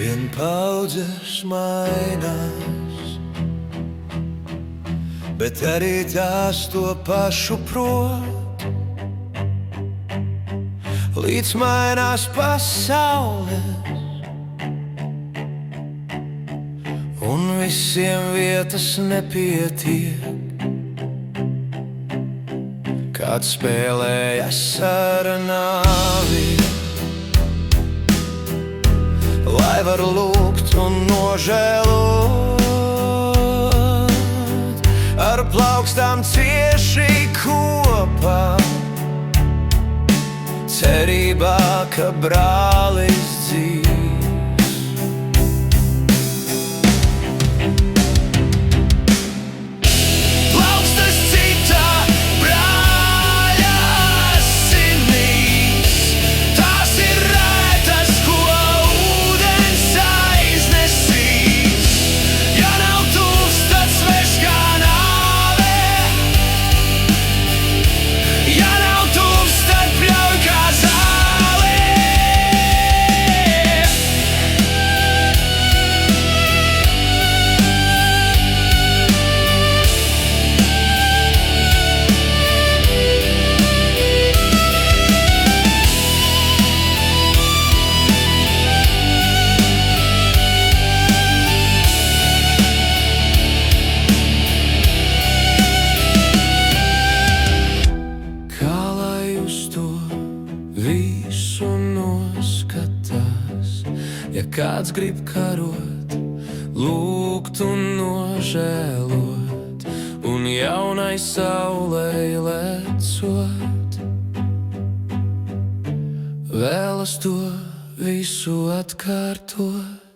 Vien paudzes mainās, bet arī tās to pašu prot. Līdz mainās pasaules, un visiem vietas nepietiek. Kāds spēlējas ar nāvi, lai var lūgt un nožēlot. Ar plaukstām cieši kopā, cerībā, ka brālis dzīvs. Plaukstas cita brāļa asinīs, tās ir rētas, ko ūdens aiznesīs. Ja nav tuvs, tad svešs kā nāve, ja nav tuvs, tad pļauj kā zāle. Kā lai uz to visu noskatās, ja kāds grib karot, lūgt un nožēlot, un jaunai saulei lecot, vēlas to visu atkārtot.